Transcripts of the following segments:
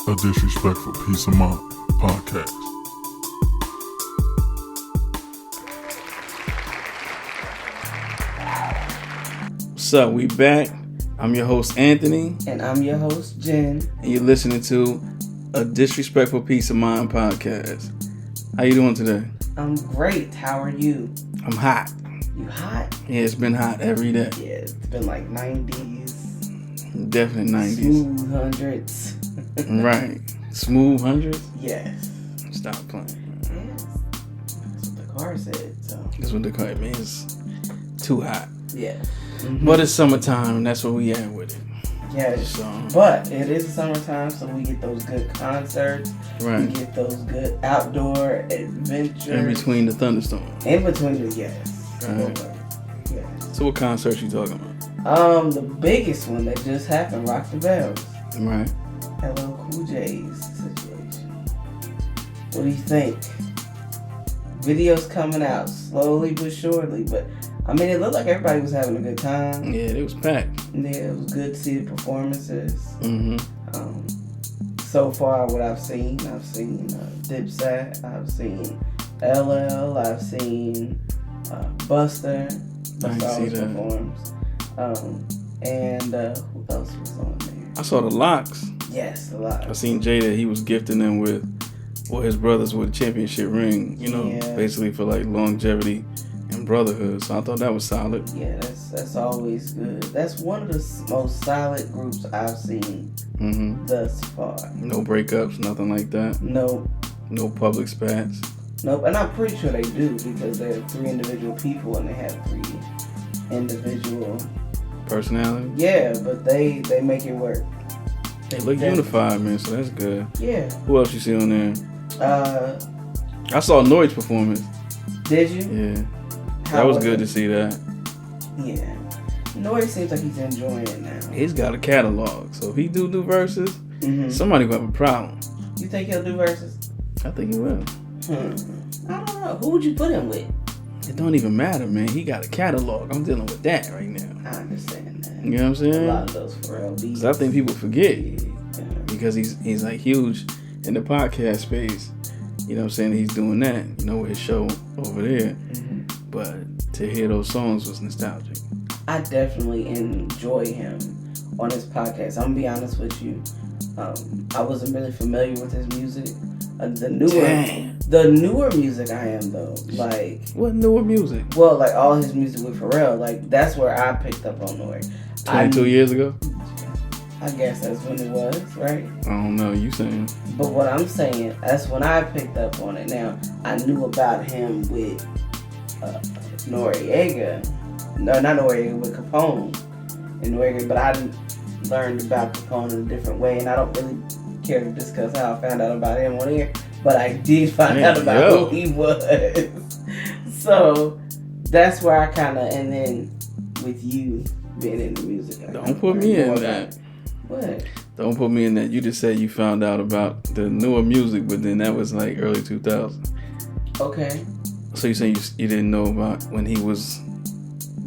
A Disrespectful Peace of Mind podcast. What's up? We back. I'm your host, Anthony. And I'm your host, Jen. And you're listening to A Disrespectful Peace of Mind podcast. How you doing today? I'm great. How are you? I'm hot. You hot? Yeah, it's been hot every day. Yeah, it's been like 90s. Definitely 90s. Smooth hundreds. Right. Smooth hundreds? Yes. Stop playing. Yes. That's what the car said, so. That's what the car means. Too hot. Yeah. Mm-hmm. But it's summertime, and that's where we at with it. Yes. So, but it is summertime, so we get those good concerts. right. We get those good outdoor adventures. In between the thunderstorms. In between the, yes. Right. Yes. So what concerts you talking about? The biggest one that just happened, Rock the Bells. Right. LL Cool J's situation. What do you think? Videos coming out slowly but surely, but I mean, it looked like everybody was having a good time. Yeah, it was packed. Yeah, it was good to see the performances. Mm-hmm. So far, what I've seen Dipset, I've seen LL, I've seen Buster. Buster always performs. And who else was on there? I saw the Locks. Yes, a lot. I seen Jada, he was gifting them with, well, his brothers with a championship ring, basically for like longevity and brotherhood. So I thought that was solid. Yeah, that's always good. That's one of the most solid groups I've seen thus far. No breakups, nothing like that. Nope. No public spats. Nope. And I'm pretty sure they do because they're 3 individual people and they have 3 individual Personality? Yeah, but they make it work. They look unified, man, so that's good. Yeah. Who else you see on there? I saw Nori's performance. Did you? Yeah. That was good to see that. Yeah. Nori seems like he's enjoying it now. He's got a catalog, so if he do verses, somebody will have a problem. You think he'll do verses? I think he will. I don't know. Who would you put him with? It don't even matter, man. He got a catalog. I'm dealing with that right now. I understand that. You know what I'm saying? A lot of those Pharrell beats. Because I think people forget. Because he's like huge in the podcast space. You know what I'm saying? He's doing that, with his show over there. But to hear those songs was nostalgic. I definitely enjoy him on his podcast. I'm going to be honest with you. I wasn't really familiar with his music. The newer music I am though. Like, what newer music? Well, like all his music with Pharrell. Like that's where I picked up on Nori. 22 years ago? I guess that's when it was, right? I don't know, you saying. But what I'm saying, that's when I picked up on it. Now, I knew about him with Noriega. No, not Noriega, with Capone and Noriega. But I learned about Capone in a different way. And I don't really care to discuss how I found out about him on here. But I did find out about who he was. So, that's where I kind of, and then with you being in the music. Don't put me in that. What? Don't put me in that. You just said you found out about the newer music, but then that was like early 2000s. Okay. So you're saying you didn't know about when he was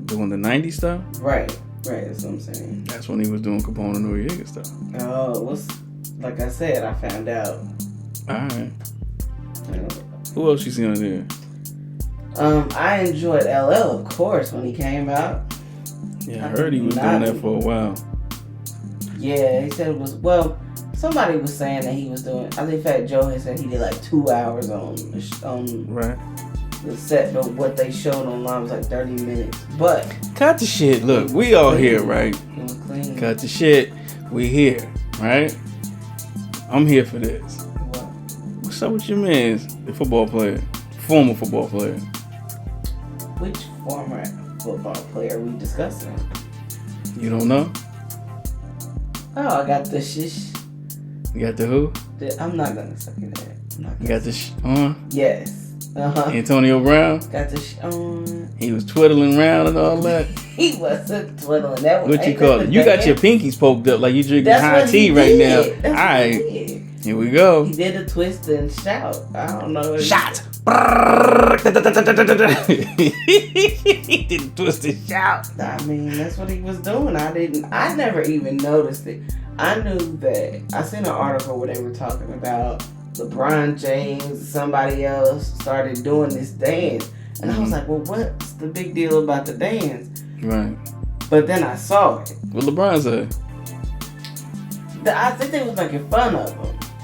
doing the 90s stuff? Right. That's what I'm saying. That's when he was doing Capone and Noriega stuff. Oh, like I said, I found out. Alright. Who else you see on there? I enjoyed LL, of course, when he came out. Yeah, I heard he was doing that for a while. Yeah, he said it was, somebody was saying that he was doing, I think Fat Joe had said he did like 2 hours on right. the set, but what they showed online was like 30 minutes. But cut the shit. Look, we all here, right? It was clean. Cut the shit. We here, right? I'm here for this. What? What's up with your man, the football player? Former football player. Which former football player are we discussing? You don't know? Oh, I got the shish. You got the who? I'm not gonna suck it at. You got the on? Yes. Antonio Brown? Got the on. He was twiddling around and all that. He wasn't twiddling. That was what you call it? You got your pinkies poked up like you drinking high tea right now. That's all right. Here we go. He did a twist and shout. I don't know. Shot. He didn't twist and shout. I mean, that's what he was doing. I never even noticed it. I knew that. I seen an article where they were talking about LeBron James and somebody else started doing this dance. And I was like, well, what's the big deal about the dance? Right. But then I saw it. What LeBron said? I think they was making fun of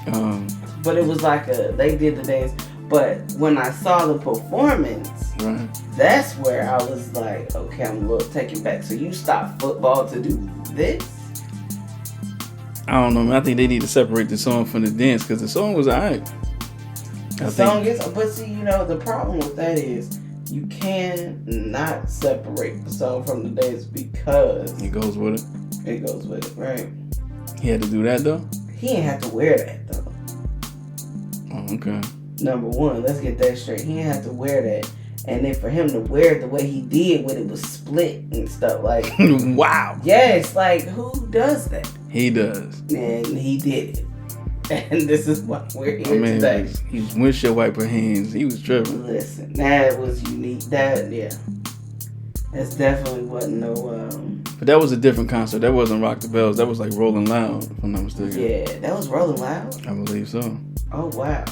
him. But it was like they did the dance. But when I saw the performance, right, that's where I was like, okay, I'm a little taken back. So you stopped football to do this? I don't know, man. I think they need to separate the song from the dance because the song was alright. The song is, but see, the problem with that is you can not separate the song from the dance because it goes with it. It goes with it, right? He had to do that though? He ain't have to wear that though. Oh, okay. Number one, let's get that straight. He didn't have to wear that. And then for him to wear it the way he did when it was split and stuff, like... Wow. Yes, like, who does that? He does. And he did it. And this is why we're here today. He was windshield wiper hands. He was tripping. Listen, that was unique. That's definitely wasn't no... But that was a different concert. That wasn't Rock the Bells. That was like Rolling Loud, if I'm not mistaken. Yeah, that was Rolling Loud? I believe so. Oh, wow.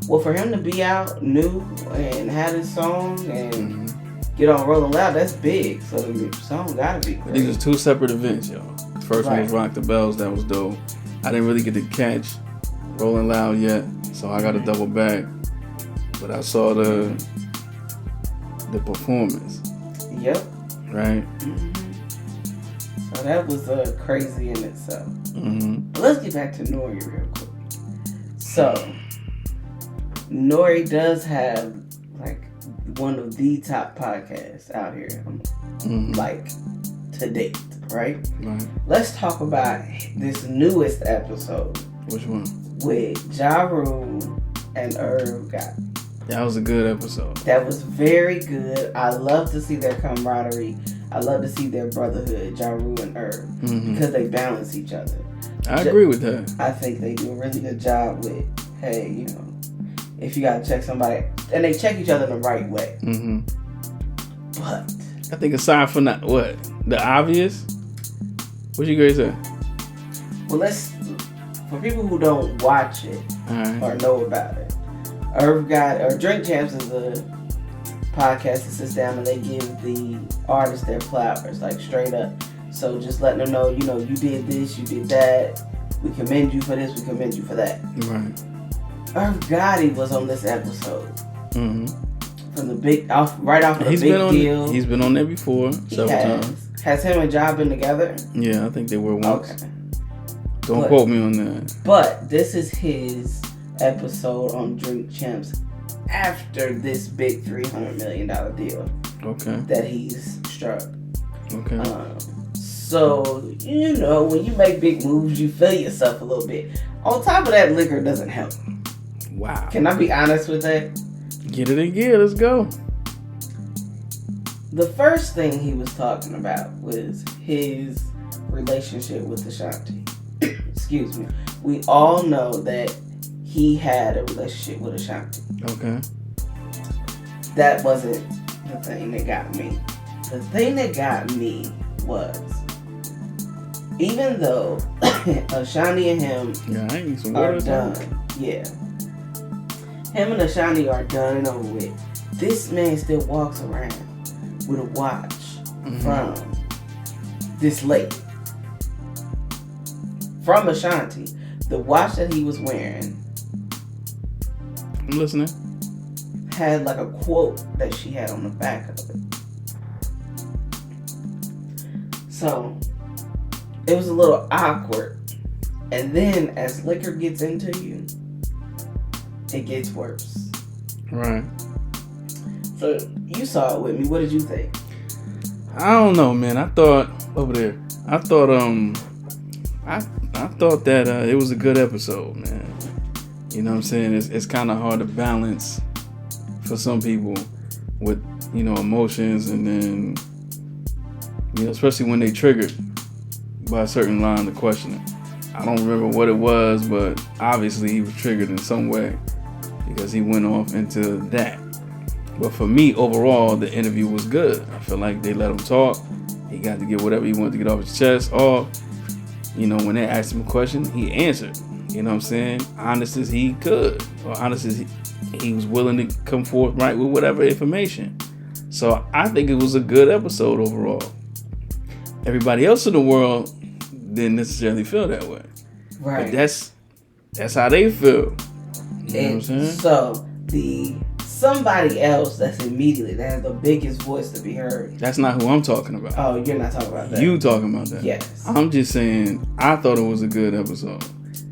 Well, for him to be out new and have his song and get on Rolling Loud, that's big. So the song gotta be great. These are two separate events, y'all. First one was Rock the Bells. That was dope. I didn't really get to catch Rolling Loud yet, so I got to double back. But I saw the performance. Yep. Right? So that was crazy in itself. But let's get back to Nori real quick. So... Nori does have like one of the top podcasts out here, like to date, right? Let's talk about this newest episode. Which one? With Ja Rule and Irv Gotti. That was a good episode. That was very good. I love to see their camaraderie. I love to see their brotherhood, Ja Rule and Irv, because they balance each other. I agree with that. I think they do a really good job with, hey, if you gotta check somebody, and they check each other in the right way. But I think aside from that, the obvious, what you guys say? Well, for people who don't watch it or know about it, Drink Champs is a podcast that sits down and they give the artists their flowers, like straight up. So just letting them know, you did this, you did that. We commend you for this, we commend you for that. Right. Irv Gotti was on this episode. From the big right off of the big deal. He's been on there before several times. Has him and Ja been together? Yeah, I think they were once. Okay. Don't quote me on that. But this is his episode on Drink Champs after this big $300 million deal. Okay. That he's struck. Okay. So, when you make big moves, you feel yourself a little bit. On top of that, liquor doesn't help. Wow. Can I be honest with that? Get it in gear. Let's go. The first thing he was talking about was his relationship with Ashanti. Excuse me. We all know that he had a relationship with Ashanti. Okay. That wasn't the thing that got me. The thing that got me was, even though Ashanti and him are done. Yeah. Him and Ashanti are done and over with. This man still walks around with a watch from this lady. From Ashanti. The watch that he was wearing, I'm listening, had like a quote that she had on the back of it. So, it was a little awkward. And then as liquor gets into you, it gets worse. Right. So you saw it with me. What did you think? I don't know, man. I thought that it was a good episode, man. You know what I'm saying? It's kind of hard to balance for some people with, emotions, and then, especially when they triggered by a certain line of questioning. I don't remember what it was, but obviously he was triggered in some way because he went off into that. But for me, overall, the interview was good. I feel like they let him talk. He got to get whatever he wanted to get off his chest off. you know, when they asked him a question, he answered. You know what I'm saying? Honest as he could, or honest as he was willing to come forth right with whatever information. So I think it was a good episode overall. Everybody else in the world didn't necessarily feel that way. Right. But that's how they feel. You know what I'm saying? So somebody else that has the biggest voice to be heard. That's not who I'm talking about. Oh, you're not talking about that. You talking about that. Yes. I'm just saying I thought it was a good episode.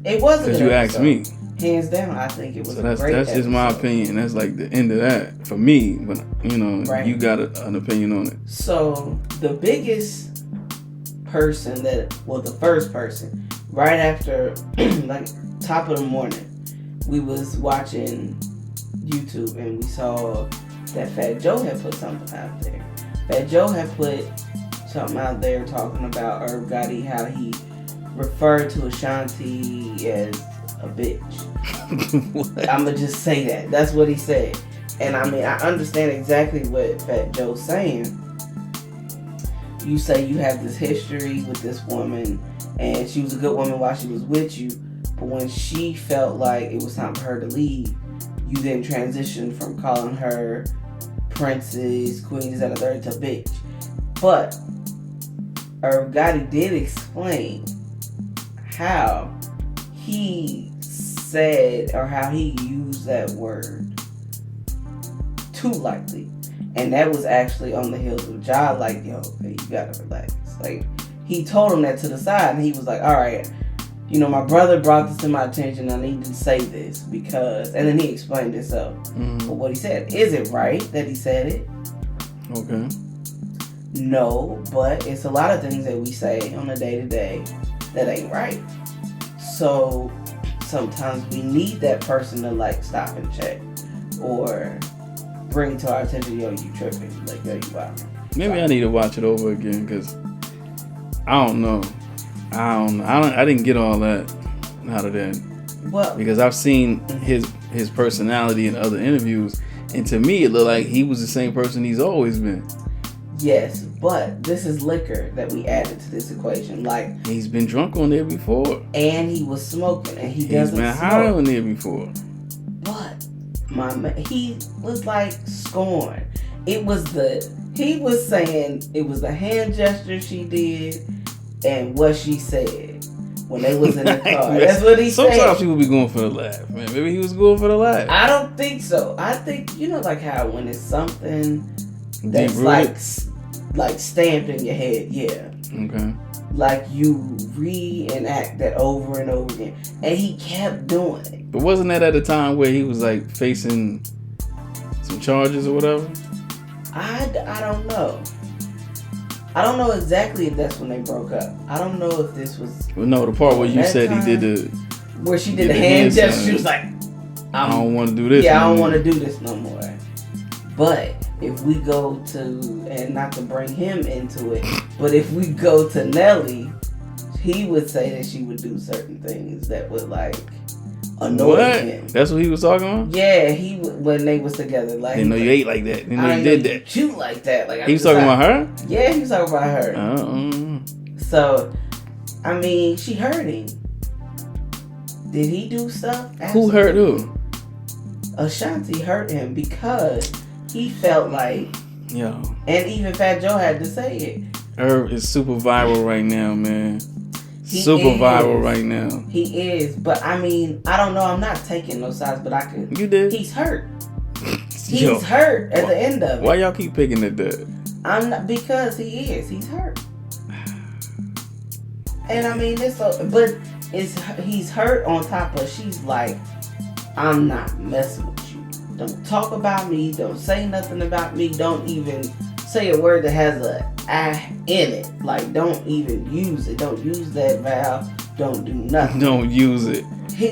It was a good episode. Because you asked me. Hands down, I think it was So a great episode. that's just my opinion. That's like the end of that for me. But, you know, Right. you got an opinion on it. So, the biggest person the first person, right after, like, top of the morning, we was watching YouTube and we saw that Fat Joe had put something out there. Fat Joe had put something out there talking about Irv Gotti, how he referred to Ashanti as a bitch. I'ma just say that. That's what he said. And I mean, I understand exactly what Fat Joe's saying. You say you have this history with this woman and she was a good woman while she was with you, but when she felt like it was time for her to leave, you then transitioned from calling her princess, queens, and a third to bitch. But Irv Gotti did explain how he said or how he used that word too lightly. And that was actually on the heels of Ja, like, yo, you gotta relax. Like, he told him that to the side and he was like, all right, you know, my brother brought this to my attention. I need to say this because, and then he explained himself. But what he said, is it right that he said it? Okay. No, but it's a lot of things that we say on a day-to-day that ain't right. So sometimes we need that person to like stop and check or bring to our attention, yo, you tripping, like, yo, you out. Maybe I need to watch it over again because I don't know. I didn't get all that out of that. Well, because I've seen his personality in other interviews, and to me it looked like he was the same person he's always been. Yes, but this is liquor that we added to this equation. Like, he's been drunk on there before, and he was smoking, and he's been high on there before. But my man, he was like scorn. He was saying it was the hand gesture she did and what she said when they was in the car. That's what he said. Sometimes people be going for the laugh, man. Maybe he was going for the laugh. I don't think so. I think, you know, like how when it's something that's like stamped in your head, yeah. Okay. Like you reenact that over and over again, and he kept doing it. But wasn't that at a time where he was like facing some charges or whatever? I don't know. I don't know exactly if that's when they broke up. I don't know if this was. Well, no, the part where you said he did the. Where she did the hand gesture, she was like, I don't want to do this. Yeah, I don't want to do this no more. But if we go to, and not to bring him into it, but if we go to Nelly, he would say that she would do certain things that would like annoy him. That's what he was talking about? Yeah, he when they was together. Like, didn't know you ate like that. Didn't know you did that. You like that. Like, he was talking about her? Yeah, he was talking about her. So, I mean, she hurt him. Did he do stuff? Absolutely. Who hurt who? Ashanti hurt him because he felt like, yo, and even Fat Joe had to say it. Irv is super viral right now, man. Viral right now. He is, but I mean, I don't know. I'm not taking no sides, but I could. You did. He's hurt. He's hurt at the end of it. Why y'all keep picking at that? I'm not, because he is. He's hurt. And I mean, he's hurt on top of. She's like, I'm not messing with you. Don't talk about me. Don't say nothing about me. Don't even say a word that has a I in it. Like, don't even use it. Don't use that vowel. Don't do nothing. Don't use it.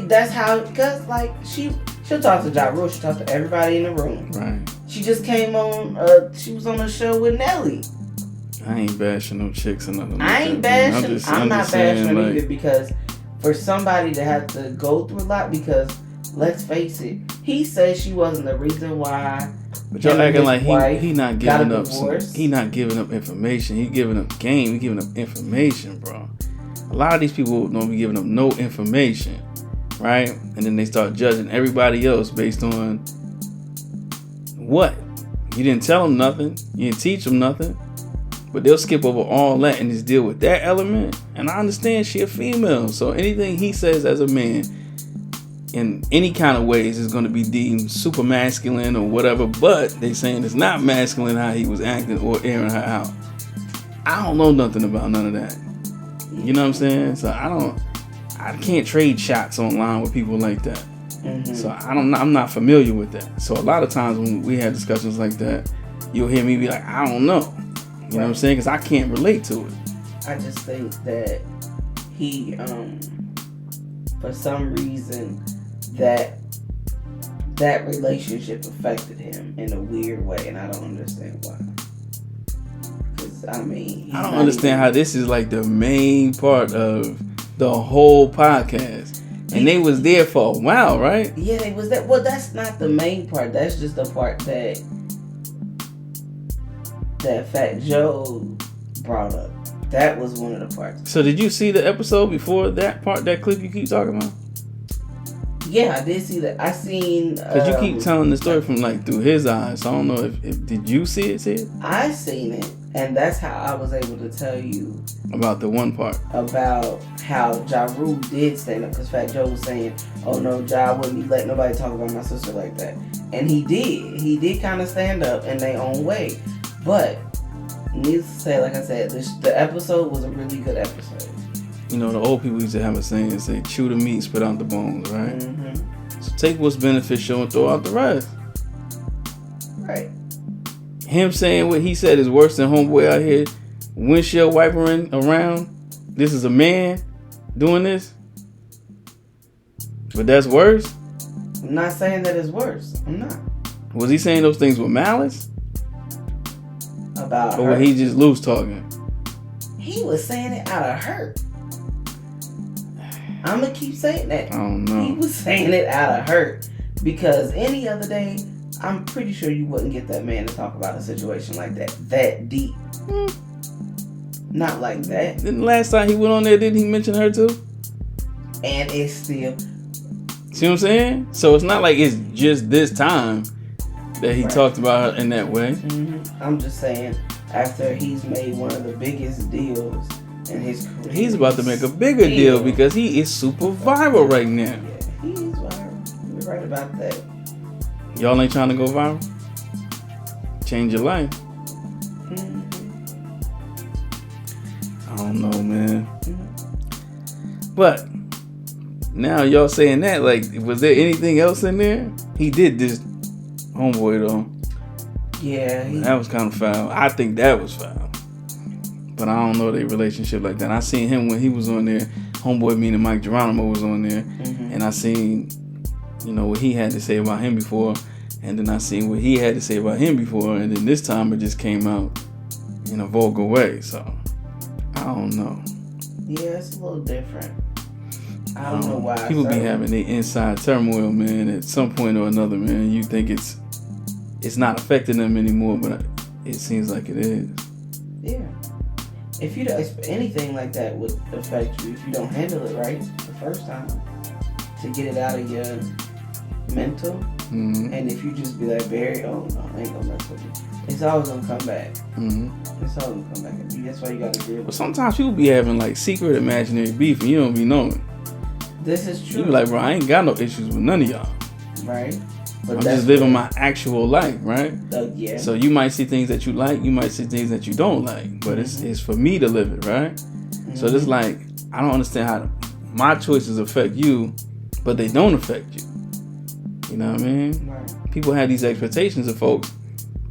That's how, because like she'll talk to Ja Rule. She'll talk to everybody in the room. Right. She just came on. She was on a show with Nelly. I ain't bashing no chicks or nothing. I ain't bashing. I'm not bashing them either, because for somebody to have to go through a lot, because let's face it, he said she wasn't the reason why. But y'all acting like he not giving up. Divorce. He not giving up information. He giving up game. He giving up information, bro. a lot of these people don't be giving them no information, right? And then they start judging everybody else based on what? You didn't tell them nothing. You didn't teach them nothing. But they'll skip over all that and just deal with that element. And I understand she a female, so anything he says as a man in any kind of ways is going to be deemed super masculine or whatever, but they saying it's not masculine how he was acting or airing her out. I don't know nothing about none of that. You know what I'm saying? So I can't trade shots online with people like that. Mm-hmm. So I'm not familiar with that. So a lot of times when we have discussions like that, you'll hear me be like, I don't know. You know what I'm saying? Because I can't relate to it. I just think that he, for some reason, that relationship affected him in a weird way, and I don't understand why. Because, I mean... I don't understand how this is like the main part of the whole podcast. And they was there for a while, right? Yeah, they was there. Well, that's not the main part. That's just the part that Fat Joe brought up. That was one of the parts. So did you see the episode before that part, that clip you keep talking about? Yeah, I did see that. I seen... Because you keep telling the story from like through his eyes. So I don't know if did you see it? I seen it. And that's how I was able to tell you... About the one part. About how Ja Rule did stand up. Because Fat Joe was saying, oh no, Ja wouldn't be letting nobody talk about my sister like that. And he did. He did kind of stand up in their own way. But, needless to say, like I said, the episode was a really good episode. You know, the old people used to have a saying, say, chew the meat, spit out the bones, right? Mm-hmm. So take what's beneficial and throw out the rest. Right. Him saying what he said is worse than homeboy out here windshield wipering around. This is a man doing this. But that's worse? I'm not saying that it's worse. I'm not. Was he saying those things with malice? About or her. was he just loose talking? He was saying it out of hurt. I'm going to keep saying that. I don't know. He was saying it out of hurt. Because any other day, I'm pretty sure you wouldn't get that man to talk about a situation like that deep. Not like that. Didn't last time he went on there, didn't he mention her too? And it's still... See what I'm saying? So it's not like it's just this time that he talked about her in that way. Mm-hmm. I'm just saying, after he's made one of the biggest deals in his career. He's about to make a bigger deal because he is super viral right now. Yeah, he is viral. You're right about that. Y'all ain't trying to go viral? Change your life. Mm-hmm. I don't know, man. But now y'all saying that, like, was there anything else in there? He did this homeboy though. Yeah. That was kind of foul. I think that was foul. But I don't know their relationship like that. I seen him when he was on there. Homeboy, meaning Mike Geronimo, was on there. Mm-hmm. And I seen, you know, what he had to say about him before. And then I seen what he had to say about him before. And then this time it just came out in a vulgar way. So, I don't know. Yeah, it's a little different. I don't know why. People be having their inside turmoil, man. At some point or another, man, you think it's not affecting them anymore, but it seems like it is. Yeah. If you don't, anything like that would affect you if you don't handle it right the first time to get it out of your mental. Mm-hmm. And if you just be like, Barry, oh no, I ain't gonna mess with you. It's always gonna come back. Mm-hmm. It's always gonna come back. That's why you gotta deal with it. But sometimes people be having like secret imaginary beef and you don't be knowing. This is true. You be like, bro, I ain't got no issues with none of y'all. Right. But I'm just living my actual life, right? Yeah. So you might see things that you like, you might see things that you don't like, but it's for me to live it, right? Mm-hmm. So it's like, I don't understand how my choices affect you, but they don't affect you. You know what I mean? Right. People have these expectations of folks,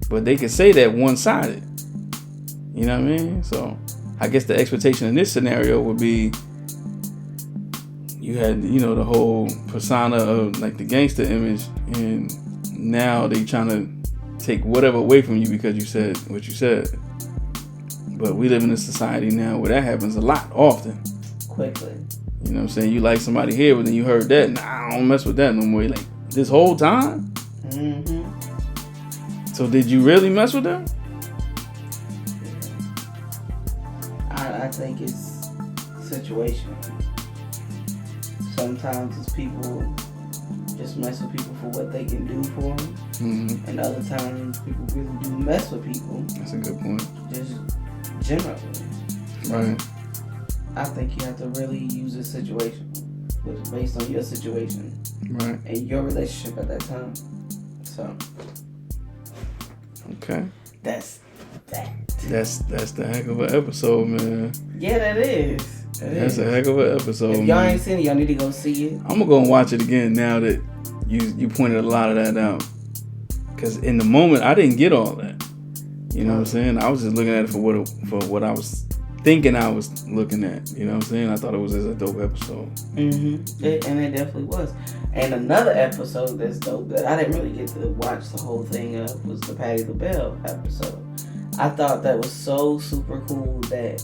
but they can say that one-sided. You know what I mean? So I guess the expectation in this scenario would be you had, you know, the whole persona of like the gangster image, and now they trying to take whatever away from you because you said what you said. But we live in a society now where that happens a lot often. Quickly. You know what I'm saying? You like somebody here, but then you heard that. Nah, I don't mess with that no more. You're like, this whole time? Mm-hmm. So did you really mess with them? I think it's situation. Sometimes it's people just mess with people for what they can do for them. Mm-hmm. And other times people really do mess with people. That's a good point. Just generally. Right. I think you have to really use a situation based on your situation. Right. And your relationship at that time. So. Okay. That's that. That's the heck of an episode, man. Yeah, that is. That's a heck of an episode. If y'all ain't seen it, y'all need to go see it. I'm gonna go and watch it again now that you pointed a lot of that out. Cause in the moment I didn't get all that. You know what I'm saying? I was just looking at it for what I was thinking I was looking at. You know what I'm saying? I thought it was just a dope episode. Mm-hmm. And it definitely was. And another episode that's dope that I didn't really get to watch the whole thing of was the Patti LaBelle episode. I thought that was so super cool that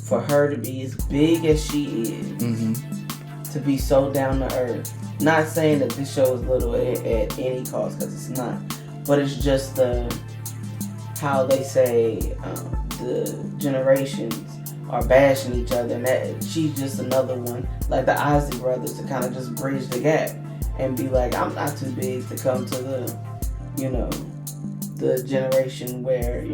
for her to be as big as she is, mm-hmm. to be so down to earth. Not saying that this show is little at any cost, because it's not. But it's just how they say the generations are bashing each other, and that she's just another one, like the Ozzy brothers, to kind of just bridge the gap and be like, I'm not too big to come to the generation where,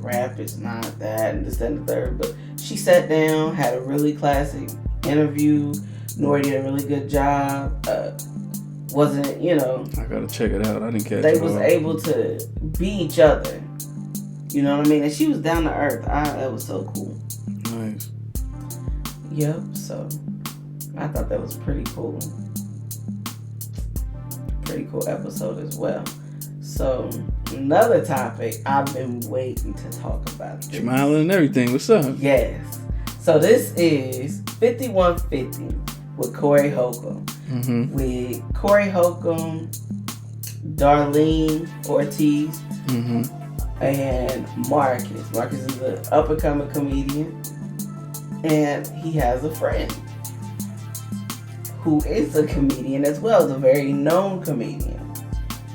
rap is not that and this, that, and the third. But she sat down, had a really classic interview. Noriega did a really good job. Wasn't, I gotta check it out. I didn't catch it. They was able to be each other. You know what I mean? And she was down to earth. That was so cool. Nice. Yep, so I thought that was pretty cool. Pretty cool episode as well. So, another topic I've been waiting to talk about. Smiling and everything. What's up? Yes. So, this is 5150 with Corey Holcomb. Mm-hmm. With Corey Holcomb, Darlene Ortiz, mm-hmm. and Marcus. Marcus is an up-and-coming comedian. And he has a friend who is a comedian as well, as a very known comedian.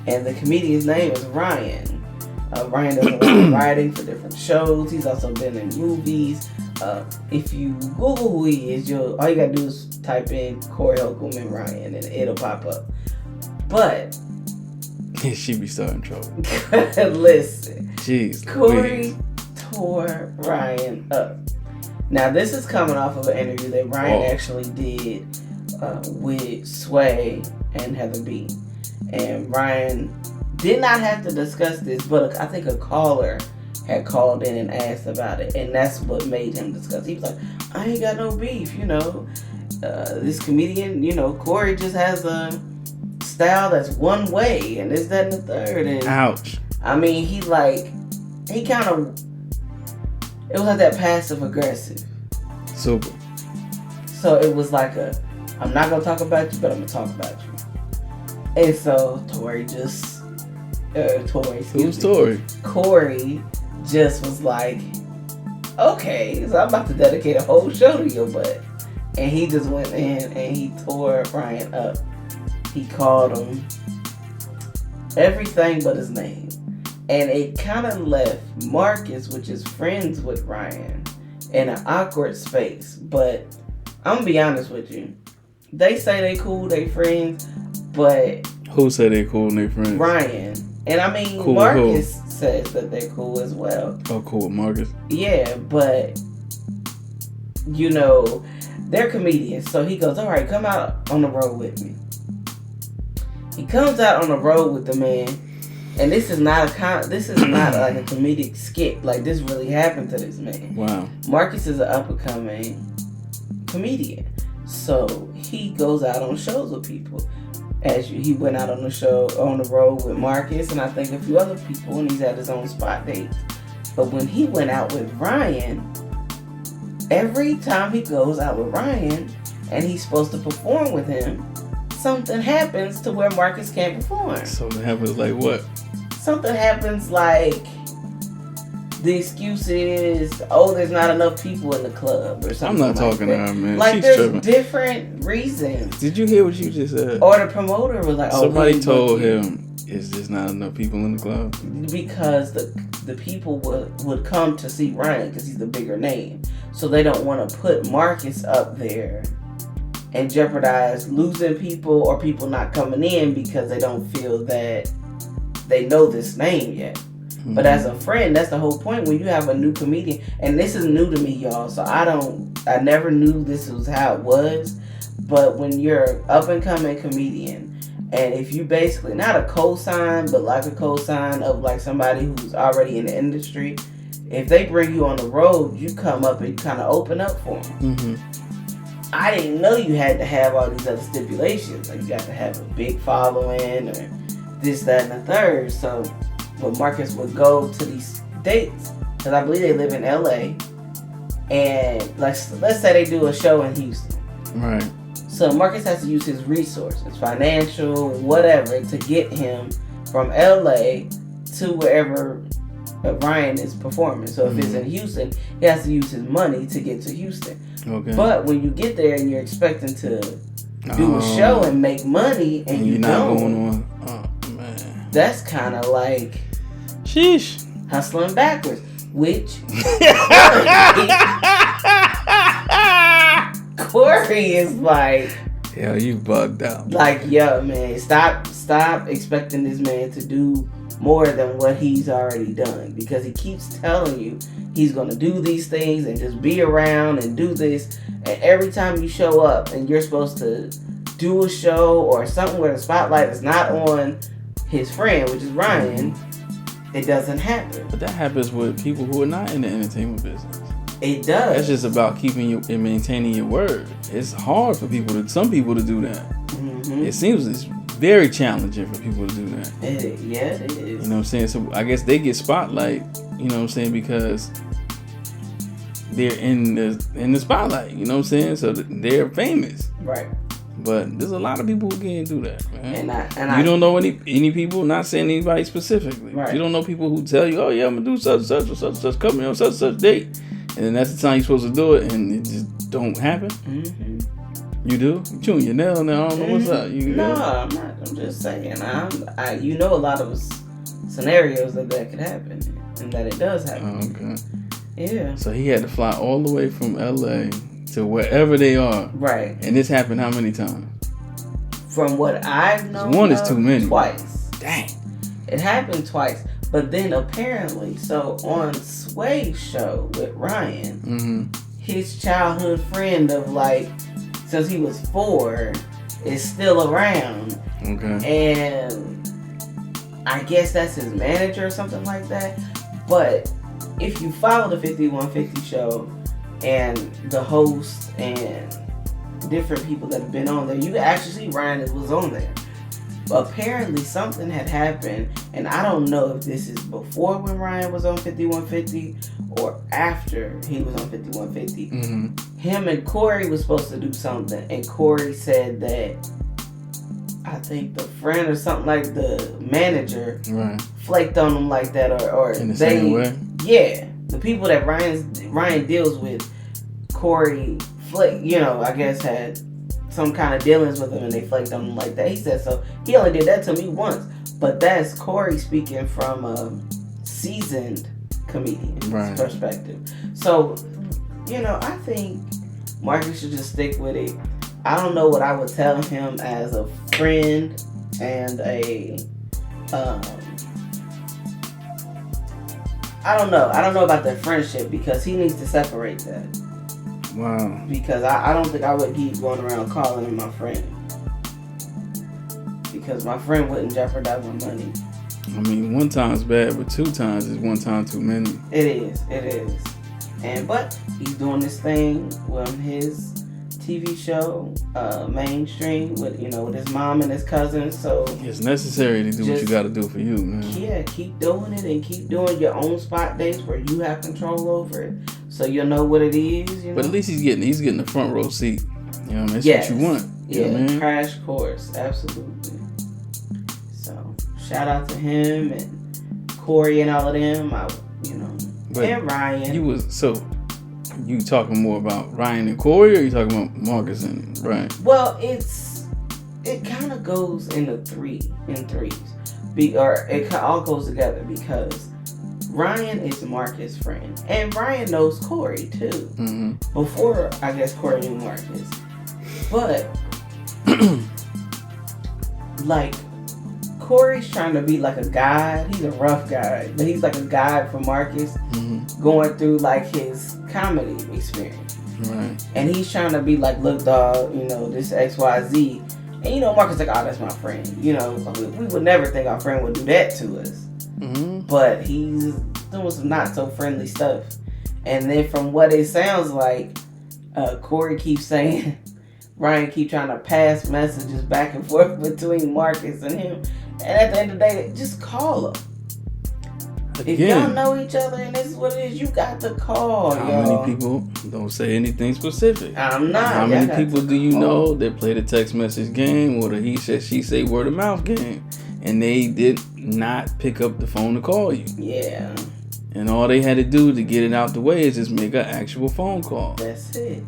And the comedian's name is Ryan. Ryan does a lot of writing for different shows. He's also been in movies. If you Google who he is, all you gotta do is type in Corey Holcomb and Ryan, and it'll pop up. But she be starting trouble. Listen, jeez, Corey tore Ryan up. Now this is coming off of an interview that Ryan actually did with Sway and Heather B. And Ryan did not have to discuss this, but I think a caller had called in and asked about it, and that's what made him discuss. He was like, I ain't got no beef, this comedian, Corey just has a style that's one way, and this, that, and the third. And ouch. I mean, it was like that passive aggressive. Super. So it was like I'm not gonna talk about you, but I'm gonna talk about you. And so Corey just was like, okay, so I'm about to dedicate a whole show to your butt. And he just went in and he tore Ryan up. He called him everything but his name. And it kind of left Marcus, which is friends with Ryan, in an awkward space. But I'm gonna be honest with you. They say they cool, they friends, but who say they cool and they friends? Ryan. And I mean, cool Marcus says that they're cool as well. Oh, cool with Marcus? Yeah, but, they're comedians. So he goes, all right, come out on the road with me. He comes out on the road with the man, and this is not like a comedic skit. Like, this really happened to this man. Wow. Marcus is an up-and-coming comedian. So he goes out on shows with people. He went out on the road with Marcus and I think a few other people, and he's had his own spot dates. But when he went out with Ryan, every time he goes out with Ryan and he's supposed to perform with him, something happens to where Marcus can't perform. Something happens like what? Something happens like the excuse is, there's not enough people in the club or something. I'm not talking to her, man. Like, she's there's tripping. different reasons. Did you hear what you just said? Or the promoter was like, somebody told him, is there's not enough people in the club? Because the people would come to see Ryan because he's the bigger name. So they don't want to put Marcus up there and jeopardize losing people or people not coming in because they don't feel that they know this name yet. Mm-hmm. But as a friend, that's the whole point. When you have a new comedian, and this is new to me, y'all, so I never knew this was how it was. But when you're an up and coming comedian, and if you basically not a cosign, but like a cosign of like somebody who's already in the industry, if they bring you on the road, you come up and kind of open up for them. Mm-hmm. I didn't know you had to have all these other stipulations. Like you got to have a big following or this, that, and the third. So when Marcus would go to these dates, because I believe they live in LA, and let's say they do a show in Houston. Right. So Marcus has to use his resources, financial, whatever, to get him from LA to wherever Ryan is performing. So if it's in Houston, he has to use his money to get to Houston. Okay. But when you get there and you're expecting to do a show and make money and you you're don't, not going on. Oh man. That's kind of like sheesh. Hustling backwards, which Corey is like, yo, you bugged out. Like, yo, man, stop expecting this man to do more than what he's already done, because he keeps telling you he's gonna do these things and just be around and do this, and every time you show up and you're supposed to do a show or something where the spotlight is not on his friend, which is Ryan, it doesn't happen. But that happens with people who are not in the entertainment business. It does. That's just about keeping you and maintaining your word. It's hard for some people to do that. Mm-hmm. It seems it's very challenging for people to do that. It is. You know what I'm saying? So I guess they get spotlight, you know what I'm saying, because they're in the spotlight, you know what I'm saying? So they're famous. Right. But there's a lot of people who can't do that, man. And you don't know any people, not saying anybody specifically. Right. You don't know people who tell you, oh yeah, I'm gonna do such and such or such and such, coming on such and such date. And then that's the time you're supposed to do it, and it just don't happen. Mm-hmm. You do? You chewing your nail now? I don't know what's up. No, I'm not. I'm just saying. You know a lot of scenarios that could happen, and that it does happen. Oh, okay. Yeah. So he had to fly all the way from LA to wherever they are. Right. And this happened how many times? From what I've known, one is too many. Twice. Dang. It happened twice. But then apparently, so on Sway's show with Ryan, his childhood friend of like, since he was 4, is still around. Okay. And I guess that's his manager or something like that. But if you follow the 5150 show and the host and different people that have been on there, you can actually see Ryan was on there. Apparently something had happened, and I don't know if this is before when Ryan was on 5150 or after he was on 5150. Him and Corey was supposed to do something, and Corey said that I think the friend or something like the manager flaked on him like that, or in the same way. Yeah, the people that Ryan deals with, Corey I guess had some kind of dealings with him, and they flaked on him like that. He said so. He only did that to me once, but that's Corey speaking from a seasoned comedian's perspective. So, I think Marcus should just stick with it. I don't know what I would tell him as a friend and a I don't know about their friendship, because he needs to separate that. Wow. Because I don't think I would keep going around calling him my friend. Because my friend wouldn't jeopardize my money. I mean, 1 time's bad, but 2 times is 1 time too many. It is. But he's doing this thing with his TV show, mainstream, with his mom and his cousins. So it's necessary to do what you got to do for you, man. Yeah, keep doing it and keep doing your own spot dates where you have control over it. So you'll know what it is. But at least he's getting the front row seat. That's what you want. You know what I mean? Crash course, absolutely. So shout out to him and Corey and all of them. And Ryan. You talking more about Ryan and Corey, or are you talking about Marcus and Ryan? Well, it kind of goes in threes. Or it all goes together, because Ryan is Marcus' friend, and Ryan knows Corey too. Mm-hmm. Before, I guess, Corey knew Marcus, but like Corey's trying to be like a guide. He's a rough guy, but he's like a guide for Marcus, going through like his comedy experience. Right. And he's trying to be like, look, dog, you know, this XYZ. And, you know, Marcus like, oh, that's my friend. You know, we would never think our friend would do that to us. Mm-hmm. But he's doing some not so friendly stuff. And then from what it sounds like, Corey keeps saying, Ryan keep trying to pass messages back and forth between Marcus and him. And at the end of the day, just call him. If y'all know each other and this is what it is, you got to call. How y'all. many people don't say anything specific? I'm not. How many people do you know that play the text message game or the he said, she say, word of mouth game, and they did not pick up the phone to call you? Yeah. And all they had to do to get it out the way is just make an actual phone call. That's it.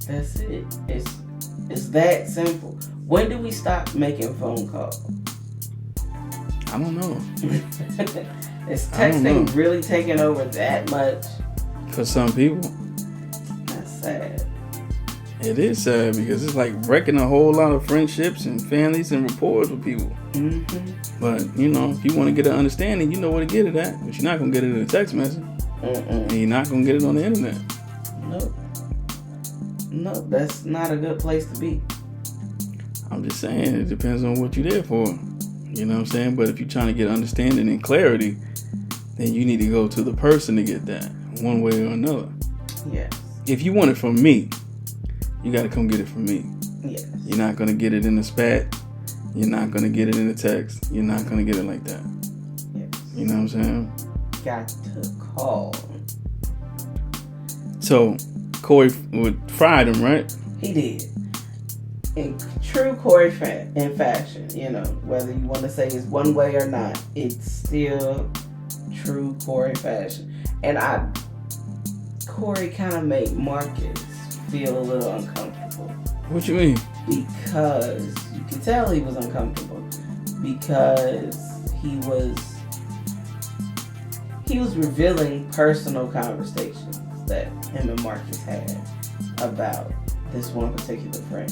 That's it. It's that simple. When do we stop making phone calls? I don't know. Is texting really taking over that much? For some people. That's sad. It is sad because it's like wrecking a whole lot of friendships and families and rapport with people. Mm-hmm. But, you know, if you want to get an understanding, you know where to get it at. But you're not going to get it in a text message. And you're not going to get it on the internet. Nope, that's not a good place to be. I'm just saying, it depends on what you're there for. You know what I'm saying? But if you're trying to get understanding and clarity, then you need to go to the person to get that, one way or another. Yes. If you want it from me, you got to come get it from me. Yes. You're not going to get it in the spat. You're not going to get it in the text. You're not going to get it like that. Yes. You know what I'm saying? Got to call. So, Corey fried him, right? He did. In true Corey fashion, you know, whether you want to say it's one way or not, it's still true Corey fashion. And Corey kind of made Marcus feel a little uncomfortable. What you mean? Because you can tell he was uncomfortable because he was revealing personal conversations that him and Marcus had about this one particular friend.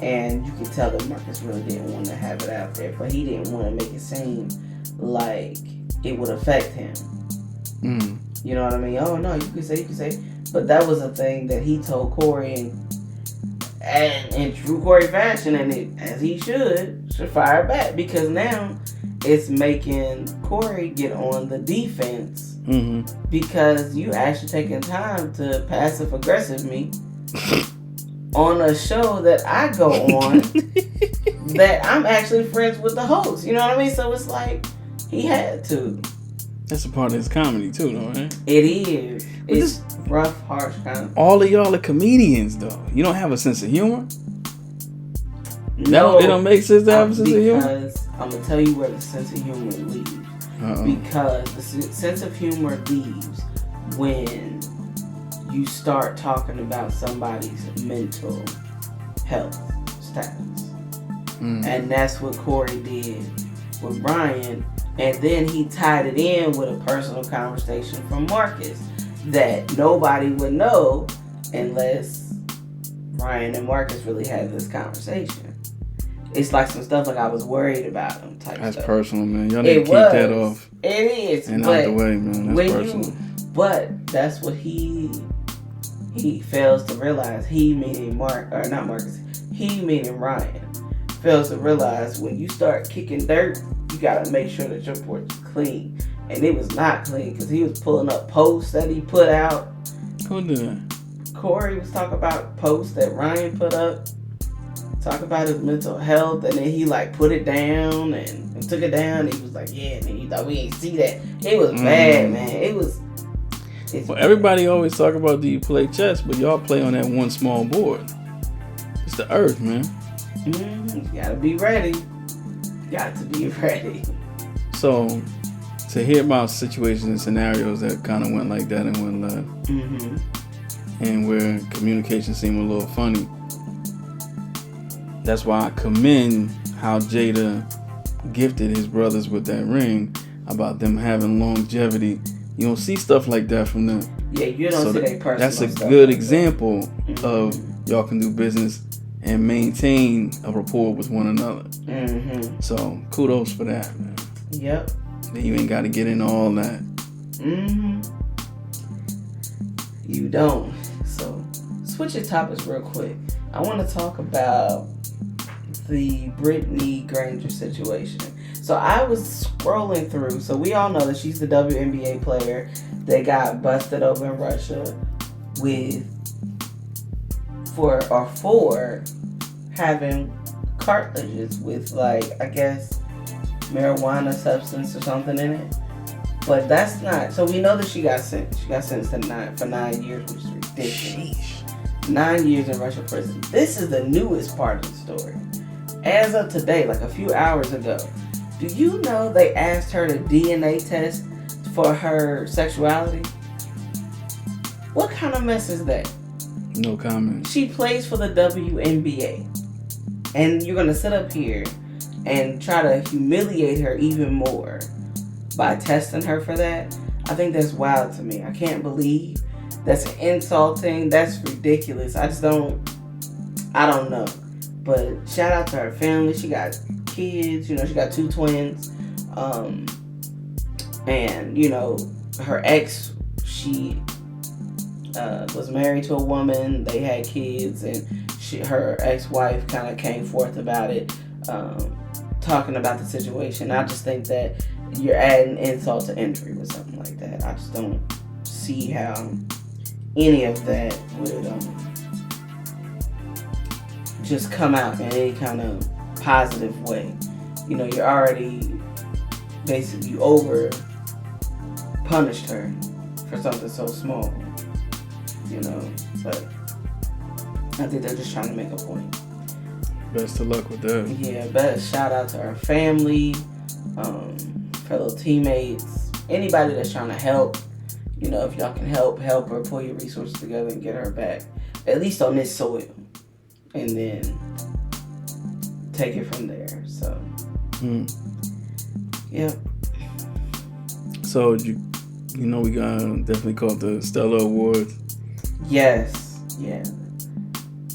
And you could tell that Marcus really didn't want to have it out there, but he didn't want to make it seem like it would affect him. You know what I mean? Oh no, you could say. But that was a thing that he told Corey, and in true Corey fashion, and as he should fire back, because now it's making Corey get on the defense because you actually taking time to passive aggressive me on a show that I go on that I'm actually friends with the host. You know what I mean? So it's like he had to. That's a part of his comedy too, though, right? It is. It's rough, harsh comedy. All of y'all are comedians, though. You don't have a sense of humor? No, it don't make sense to have a sense of humor? Because I'm going to tell you where the sense of humor leaves. Because the sense of humor leaves when you start talking about somebody's mental health status. And that's what Corey did with Brian. And then he tied it in with a personal conversation from Marcus that nobody would know unless Brian and Marcus really had this conversation. It's like some stuff like I was worried about him type That's stuff. personal, man. Y'all need to keep that off. It is. And out the way, man. That's personal. But that's what he fails to realize. He meaning not Marcus. He meaning Ryan fails to realize when you start kicking dirt, you gotta make sure that your porch is clean. And it was not clean because he was pulling up posts that he put out. Who did that? Corey was talking about posts that Ryan put up, talk about his mental health, and then he like put it down and took it down. And he was like, "Yeah, man, you thought we ain't see that? It was bad, man. It was." Well, everybody always talk about do you play chess, but y'all play on that one small board. It's the earth, man. You gotta be ready. Got to be ready. So, to hear about situations and scenarios that kind of went like that and went left, and where communication seemed a little funny, that's why I commend how Jada gifted his brothers with that ring. about them having longevity. You don't see stuff like that from them. Yeah, you don't see their personal That's a stuff good like example that. of y'all can do business and maintain a rapport with one another. Mm-hmm. So kudos for that, man. Yep. Then you ain't got to get into all that. Mm-hmm. You don't. So, switching topics real quick. I want to talk about the Brittany Griner situation. So I was scrolling through. So we all know that she's the WNBA player that got busted over in Russia for having cartridges with, like, I guess marijuana substance or something in it. But that's not. So we know that she got sentenced. She got sentenced for 9 years, which is ridiculous. Sheesh. 9 years in Russian prison. This is the newest part of the story. As of today, like a few hours ago, do you know they asked her to DNA test for her sexuality? What kind of mess is that? No comment. She plays for the WNBA. And you're going to sit up here and try to humiliate her even more by testing her for that? I think that's wild to me. I can't believe that's insulting. That's ridiculous. I don't know. But shout out to her family. She got kids. You know, she got 2 twins. And, you know, her ex, she was married to a woman. They had kids. And her ex-wife kind of came forth about it, talking about the situation. I just think that you're adding insult to injury with something like that. I just don't see how any of that would just come out in any kind of positive way. You know, you're already basically over punished her for something so small. You know, but I think they're just trying to make a point. Best of luck with that. Yeah, best shout out to her family, fellow teammates, anybody that's trying to help. You know, if y'all can help her, pull your resources together and get her back, at least on this soil, and then take it from there. So, Yep. So you know we got definitely called the Stella Awards. Yes, yeah.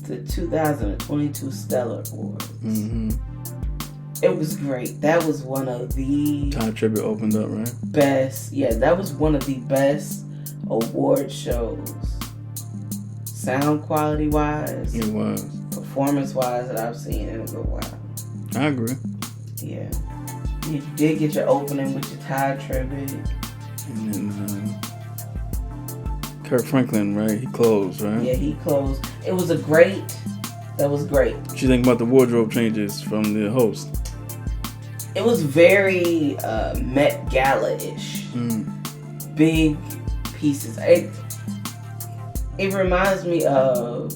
The 2022 Stellar Awards. Mm-hmm. It was great. That was one of the Time Tribute opened up, right? best. Yeah, that was one of the best award shows. Sound quality wise, It was. performance wise, that I've seen in a good while. I agree. Yeah. You did get your opening with your Tide tribute. And then Kirk Franklin, right? He closed, right? Yeah, he closed. It was that was great. What you think about the wardrobe changes from the host? It was very Met Gala-ish. Big pieces. It reminds me of,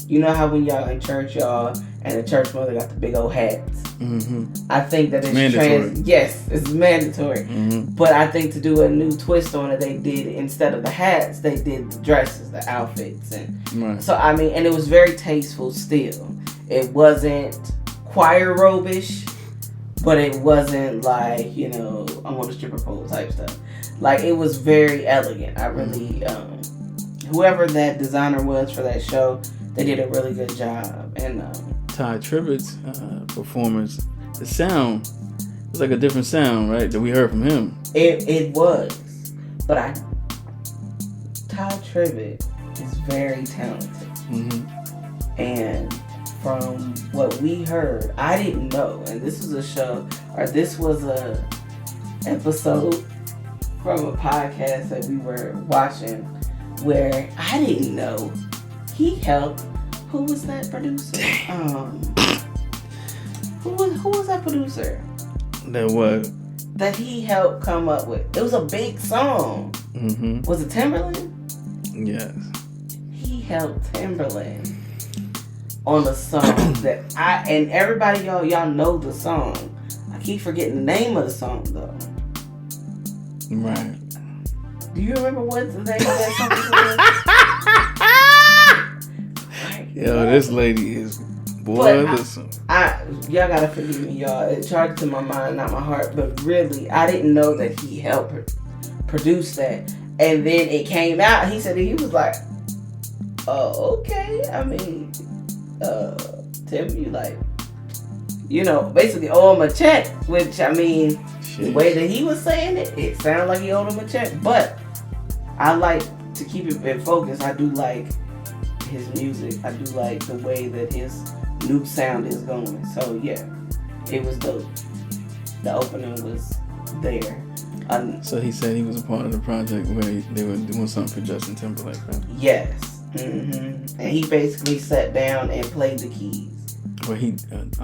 you know how when y'all in church, y'all, and the church mother got the big old hats. Mm-hmm. I think that it's mandatory. Yes, it's mandatory. Mm-hmm. But I think to do a new twist on it, they did, instead of the hats, they did the dresses, the outfits, and Right. so I mean, and it was very tasteful still. It wasn't choir robe-ish, but it wasn't like, you know, I'm on a stripper pole type stuff. Like, it was very elegant. I really, whoever that designer was for that show, they did a really good job. And Ty Tribbett's performance, the sound was like a different sound, right? That we heard from him. it was, but Ty Tribbett is very talented. Mm-hmm. And from what we heard, I didn't know, and this was a episode from a podcast that we were watching where I didn't know he helped. Who was that producer? Who was that producer? That what? That he helped come up with. It was a big song. Mm-hmm. Was it Timberland? Yes. He helped Timberland on a song that and everybody y'all know the song. I keep forgetting the name of the song though. Right. Do you remember what the name of that song was? Yo, this lady is Boy, listen. Y'all gotta forgive me, y'all. It charged to my mind, not my heart. But really, I didn't know that he helped produce that. And then it came out. He said he was like, "Oh, okay." I mean, tell me, like, basically owe him a check. Which, I mean, the way that he was saying it, it sounded like he owed him a check. But I like to keep it in focus. I do like his music. I do like the way that his new sound is going. So yeah, it was dope. The opening was there. So he said he was a part of the project where they were doing something for Justin Timberlake, right? Yes. Mm-hmm. And he basically sat down and played the keys. Well, I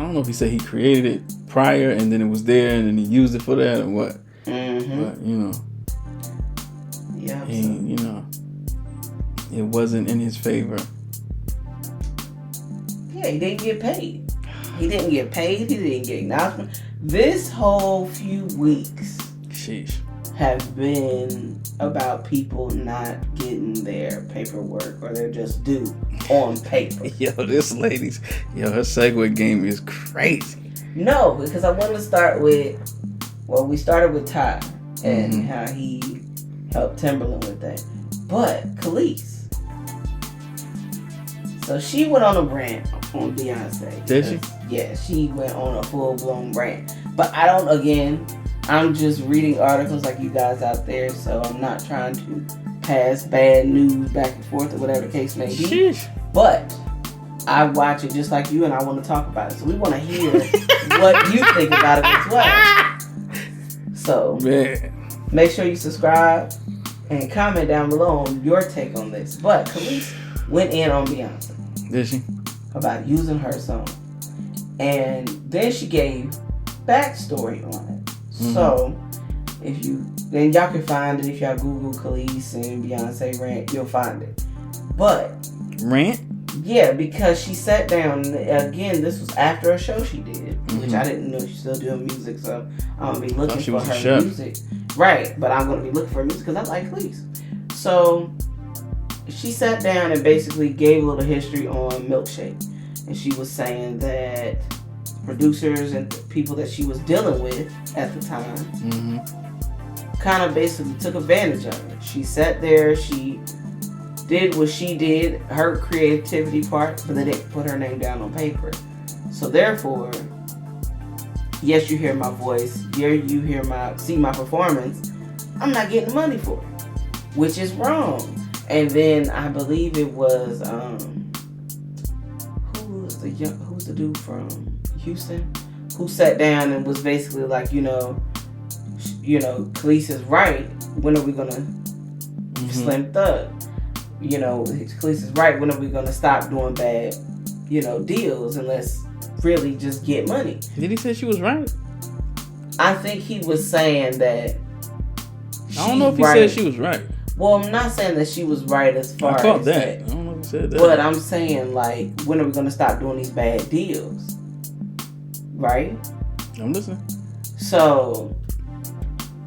don't know if he said he created it prior and then it was there and then he used it for that or what. Mm-hmm. But yeah, it wasn't in his favor. Yeah, he didn't get paid. He didn't get paid. He didn't get acknowledgement. This whole few weeks have been about people not getting their paperwork or their just due on paper. Her segue game is crazy. No, because I want to start with, we started with Ty and how he helped Timberland with that. But Kelis. So she went on a rant on Beyonce. Did she? Yeah, she went on a full-blown rant. But I'm just reading articles like you guys out there, so I'm not trying to pass bad news back and forth or whatever the case may be. Sheesh. But I watch it just like you, and I want to talk about it. So we want to hear what you think about it as well. So make sure you subscribe and comment down below on your take on this. But Kelis went in on Beyonce. Did she? About using her song. And then she gave backstory on it. Mm-hmm. So, then y'all can find it. If y'all Google Kelis and Beyonce rant, you'll find it. But rant? Yeah, because she sat down. Again, this was after a show she did, which I didn't know she's still doing music. So I'm gonna be looking for her music. Right, but I'm gonna be looking for her music because I like Kelis. So she sat down and basically gave a little history on Milkshake, and she was saying that producers and people that she was dealing with at the time kind of basically took advantage of it. She sat there, she did what she did, her creativity part, but they didn't put her name down on paper. So therefore, yes, you hear my voice, you see my performance, I'm not getting money for it, which is wrong. And then I believe it was who's the dude from Houston who sat down and was basically like, Kelis is right. When are we gonna Slim Thug? Kelis is right. When are we gonna stop doing bad, deals and let's really just get money? Did he say she was right? I think he was saying that. I don't know if he said she was right. Well, I'm not saying that she was right as far as that. I don't know if he said that. But I'm saying, like, when are we gonna stop doing these bad deals? Right? I'm listening. So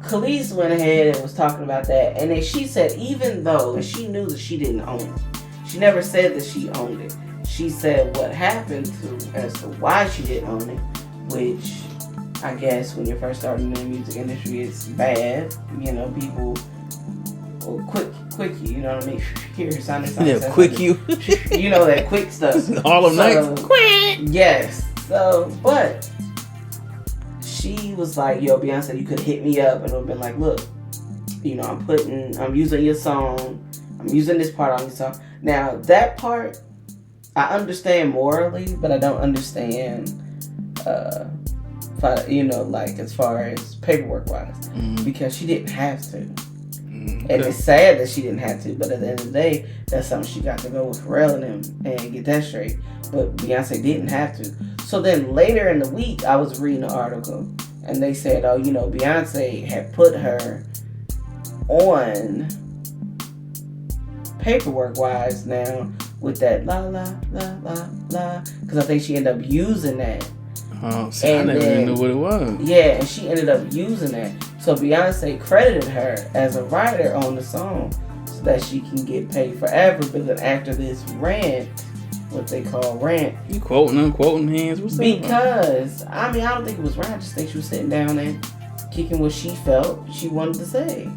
Kelis went ahead and was talking about that, and then she said even though she knew that she didn't own it, she never said that she owned it. She said what happened as to why she didn't own it, which I guess when you're first starting in the music industry, it's bad. People will quick you. You know what I mean? Here, sound. Yeah, quick you. That quick stuff. All of night. Quick. Yes. So, but she was like, yo, Beyonce, you could hit me up and it would have been like, look, I'm using your song. I'm using this part on your song. Now, that part, I understand morally, but I don't understand, like as far as paperwork wise, because she didn't have to. And it's sad that she didn't have to, but at the end of the day, that's something she got to go with Pharrell and him and get that straight. But Beyonce didn't have to. So then later in the week, I was reading an article, and they said, Beyonce had put her on paperwork-wise now with that la la la la la, because I think she ended up using that. Oh, I never even knew what it was. Yeah, and she ended up using that. So Beyonce credited her as a writer on the song so that she can get paid forever. But then after this rant what they call rant. You quoting, unquoting hands? What's that? Because, I mean, I don't think it was rant. I just think she was sitting down and kicking what she felt she wanted to say.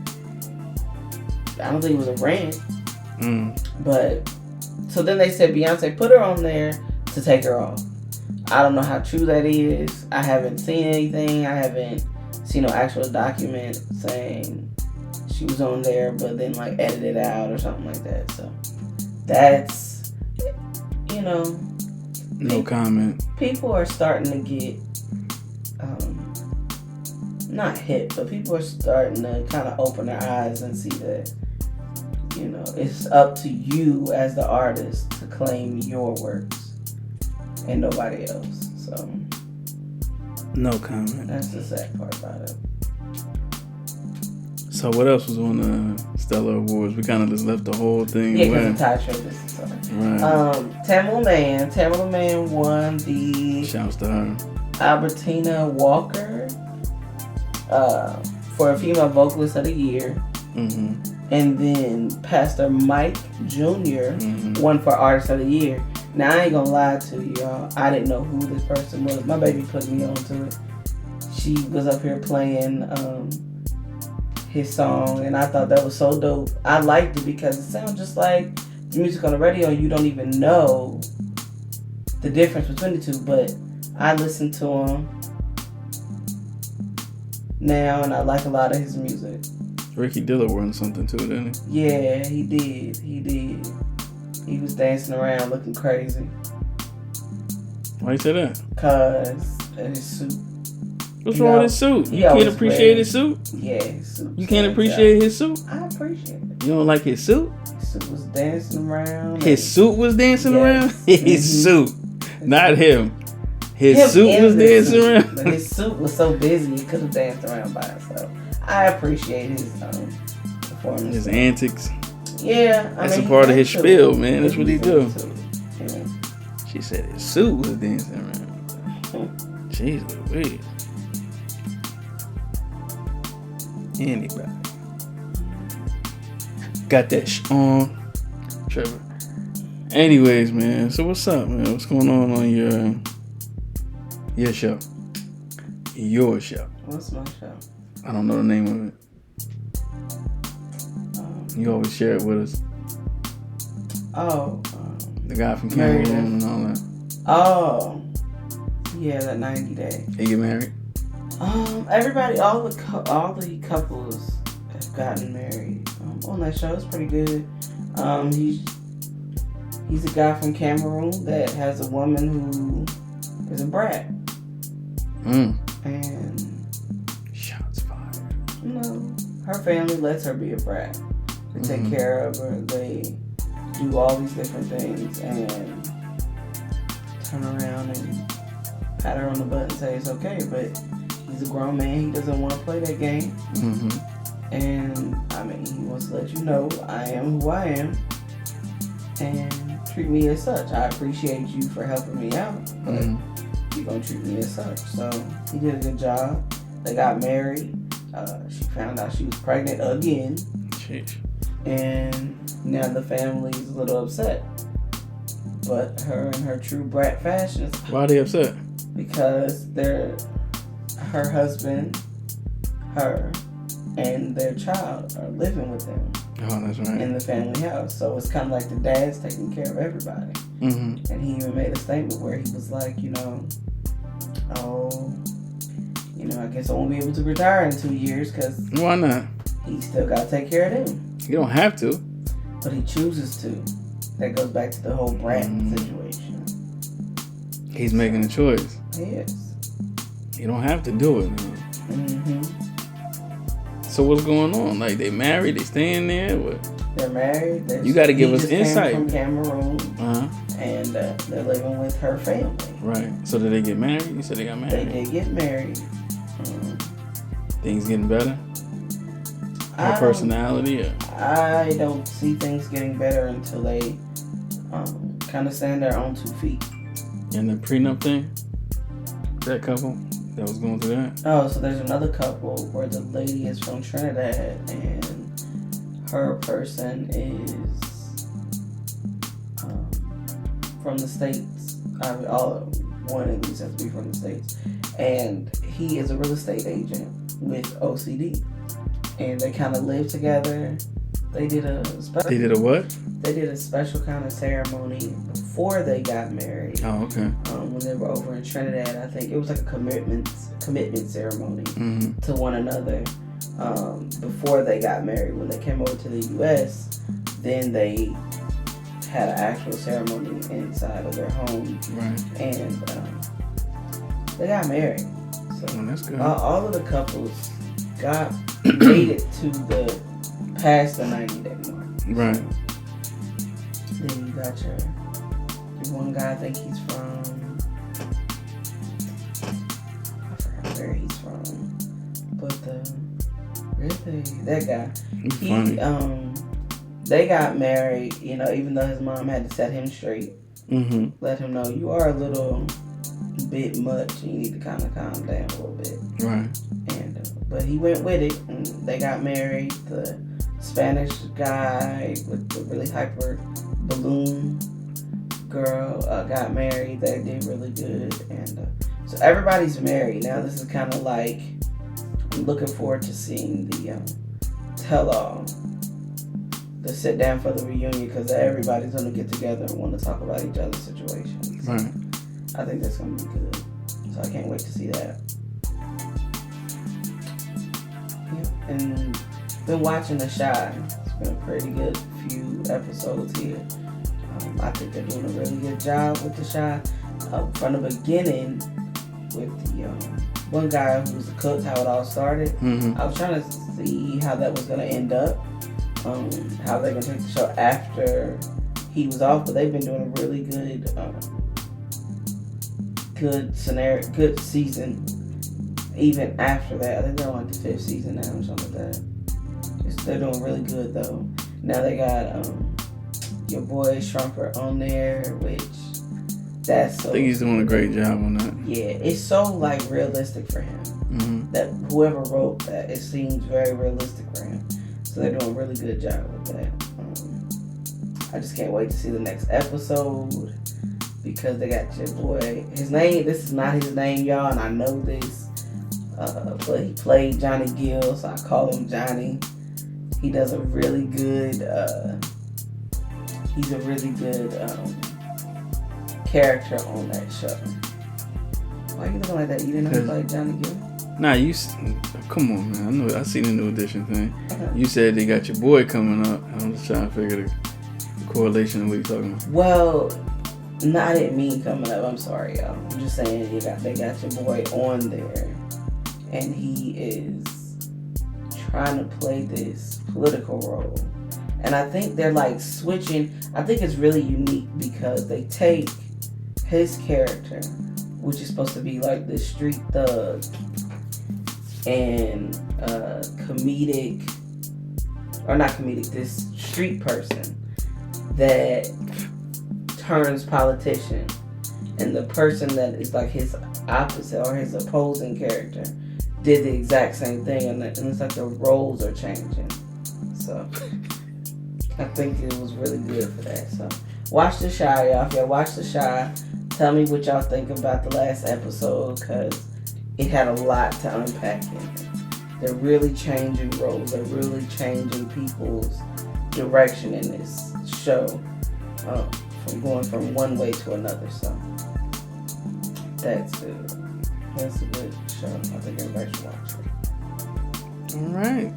I don't think it was a rant. But, so then they said Beyonce put her on there to take her off. I don't know how true that is. I haven't seen anything. I haven't seen no actual document saying she was on there, but then like edited out or something like that. So that's, you know, no comment. People are starting to get not hit, but people are starting to kind of open their eyes and see that, you know, it's up to you as the artist to claim your works and nobody else. So no comment. That's the sad part about it. So what else was on the Stellar Awards? We kind of just left the whole thing. Yeah, because the tie this is sorry. Right. Tamala Man won the Shouts to her. Albertina Walker for a female vocalist of the year. And then Pastor Mike Jr. won for artist of the year. Now I ain't gonna lie to you, y'all. I didn't know who this person was. My baby put me onto it. She was up here playing his song, and I thought that was so dope. I liked it because it sounds just like the music on the radio. You don't even know the difference between the two, but I listened to him now, and I like a lot of his music. Ricky Diller won something too, didn't he? Yeah, he did. He was dancing around looking crazy. Why you say that? Cause his suit. What's wrong with his suit? You can't appreciate his suit? Yeah, his suit. You can't appreciate his suit? I appreciate it. You don't like his suit? His suit was dancing around. His suit was dancing around? His suit. Not him. His suit was dancing around? But his suit was so busy he could have danced around by himself. I appreciate his performance. His antics. Yeah. That's a part of his spiel, man. That's what he do. Yeah. She said his suit was dancing around. Jeez Louise. Anybody got that on, Trevor? Anyways, man. So what's up, man? What's going on your show? Your show. What's my show? I don't know the name of it. You always share it with us. The guy from Cameroon and all that. Oh, yeah, that 90 Day. They get married. Everybody, all the couples have gotten married on that show. It's pretty good. He's a guy from Cameroon that has a woman who is a brat. And shots fired. You know, her family lets her be a brat. They take care of her. They do all these different things and turn around and pat her on the butt and say it's okay, but he's a grown man. He doesn't want to play that game. And, I mean, he wants to let you know I am who I am and treat me as such. I appreciate you for helping me out, but you're going to treat me as such. So, he did a good job. They got married. She found out she was pregnant again. Sheesh. And now the family's a little upset. But her in her true brat fashion. Why are they upset? Because her husband, her, and their child are living with them. Oh, that's right. In the family house. So it's kind of like the dad's taking care of everybody. And he even made a statement where he was like, I guess I won't be able to retire in 2 years because... Why not? He still got to take care of them. You don't have to. But he chooses to. That goes back to the whole brat situation. He's making a choice. He is. You don't have to do it. So what's going on? Like, they married? They staying there? What? They're married. You got to give us insight. From Cameroon. And they're living with her family. Right. So did they get married? You said they got married. They did get married. Things getting better? Her personality? I don't see things getting better until they kind of stand their own 2 feet. And the prenup thing? That couple that was going through that? Oh, so there's another couple where the lady is from Trinidad and her person is from the States. One at least has to be from the States. And he is a real estate agent with OCD. And they kind of live together. They did a what? They did a special kind of ceremony before they got married. Oh, okay. When they were over in Trinidad, I think it was like a commitment ceremony to one another. Before they got married, when they came over to the U.S., then they had an actual ceremony inside of their home, right? And they got married. So that's good. All of the couples made it to the past the 90-day mark. Right. So, then you got your one guy. I think he's from. I forgot where he's from, but that guy. They got married, even though his mom had to set him straight. Let him know you are a little bit much and you need to kind of calm down a little bit. Right. But he went with it and they got married. The Spanish guy with the really hyper balloon girl got married. They did really good. And so everybody's married. Now this is kind of like, I'm looking forward to seeing the tell-all. To sit down for the reunion because everybody's going to get together and want to talk about each other's situations. Right. I think that's going to be good. So I can't wait to see that. Yeah. And been watching The Chi. It's been a pretty good few episodes here. I think they're doing a really good job with The Chi. From the beginning with the one guy who was the cook, how it all started. I was trying to see how that was going to end up. How they're going to take the show after he was off, but they've been doing a really good season even after that. I think they're on like the 5th season now or something like that. They're doing really good though. Now they got your boy Shrumper on there, which that's so. I think he's doing a great job on that. Yeah, it's so like realistic for him. That whoever wrote that, it seems very realistic for him. So they're doing a really good job with that. I just can't wait to see the next episode because they got your boy. His name, this is not his name, y'all, and I know this. But he played Johnny Gill, so I call him Johnny. He does a really good, he's a really good character on that show. Why are you looking like that? You didn't know he played Johnny Gill? Nah, come on, man. I seen the New Edition thing. You said they got your boy coming up. I'm just trying to figure the correlation of what you're talking about. Well, no, I didn't mean coming up. I'm sorry, y'all. I'm just saying they got your boy on there, and he is trying to play this political role. And I think they're like switching. I think it's really unique because they take his character, which is supposed to be like this street thug and this street person that turns politician, and the person that is like his opposite or his opposing character did the exact same thing, and it's like the roles are changing. So I think it was really good for that. So watch The Chi, y'all. If y'all watch The Chi, tell me what y'all think about the last episode, because it had a lot to unpack in it. They're really changing roles. They're really changing people's direction in this show, from going from one way to another. So that's good. That's a good show. I think everybody should watch it. All right.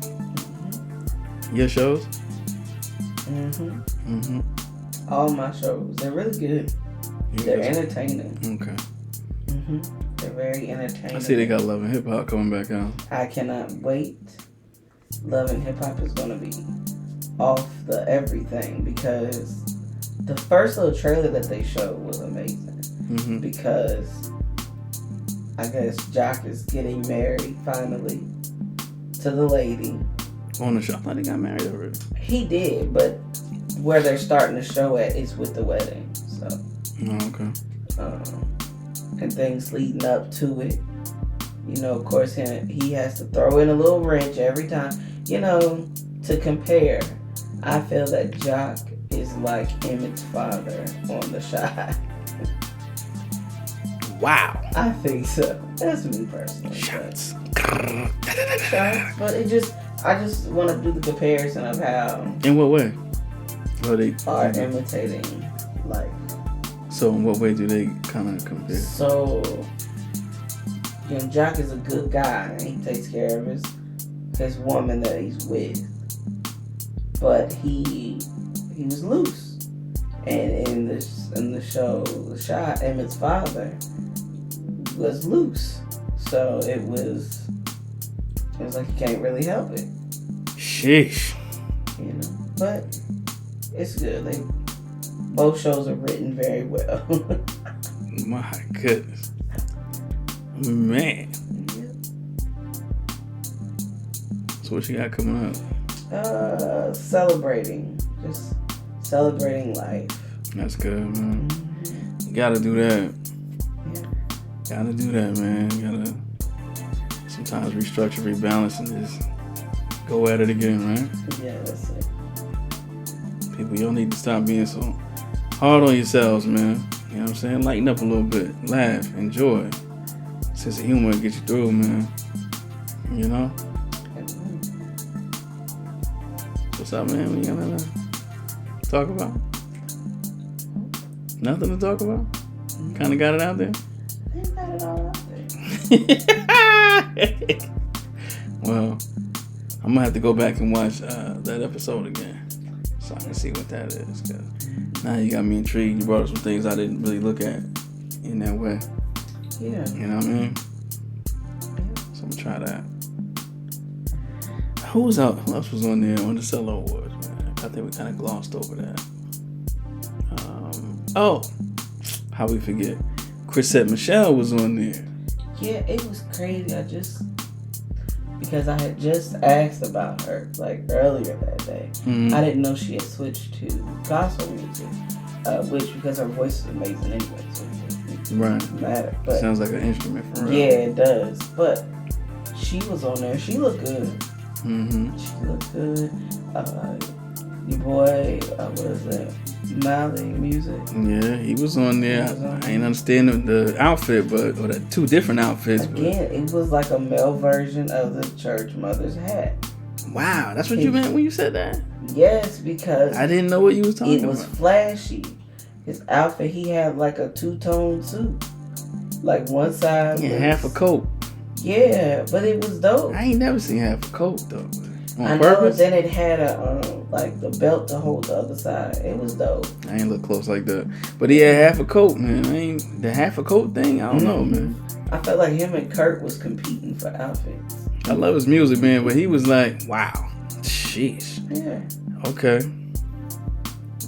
Your shows? All my shows. They're really good. They're entertaining. Okay. They're very entertaining. I see they got Love and Hip Hop coming back out. I cannot wait. Love and Hip Hop is gonna be off the everything, because the first little trailer that they showed was amazing. Because I guess Jock is getting married finally to the lady. On the show. I thought he got married already. He did, but where they're starting the show at is with the wedding. So. Oh, okay. And things leading up to it. Of course, he has to throw in a little wrench every time. To compare, I feel that Jock is like Emmett's father on the shot. Wow. I think so. That's me personally. Shots. Shots, but I just want to do the comparison of how. In what way? They are imitating life. So in what way do they kind of compare? So, Jock is a good guy and he takes care of his woman that he's with, but he was loose, and in the show, the shot, Emmett's father was loose, so it was like he can't really help it. Sheesh. But it's good. Both shows are written very well. My goodness. Man. Yeah. So what you got coming up? Celebrating life. That's good, man. Mm-hmm. You gotta do that. Yeah. Gotta do that, man. You gotta sometimes restructure, rebalance, and just go at it again, right? Yeah, that's it. People, you don't need to stop being so hard on yourselves, man. You know what I'm saying? Lighten up a little bit. Laugh. Enjoy. Sense of humor will get you through, man. You know? What's up, man? We got nothing to talk about? Nothing to talk about? Kind of got it out there? They got it all out there. Well, I'm gonna have to go back and watch that episode again, so I can see what that is. Cause now you got me intrigued. You brought up some things I didn't really look at in that way. Yeah. You know what I mean? So I'm gonna try that. Who else was on there on the Cello Awards, man? I think we kind of glossed over that. How we forget? Chrisette Michelle was on there. Yeah, it was crazy. Because I had just asked about her like earlier that day. Mm-hmm. I didn't know she had switched to gospel music, which because her voice is amazing anyway, so it doesn't matter. But sounds like an instrument for real. Yeah, it does. But she was on there. She looked good. Mm-hmm. She looked good. Your boy, what is that? Mally Music. Yeah, he was on there. I ain't understand the outfit, or the two different outfits. Again, it was like a male version of the church mother's hat. Wow, that's what you meant when you said that? Yes, because I didn't know what you was talking about. It was flashy. His outfit, he had like a two-tone suit. Like one side was half a coat. Yeah, but it was dope. I ain't never seen half a coat though. I know, then it had like the belt to hold the other side. It was dope. I ain't look close like that. But he had half a coat, man. The half a coat thing, I don't know, man. I felt like him and Kurt was competing for outfits. I love his music, man, but he was like, wow. Sheesh. Yeah. Okay.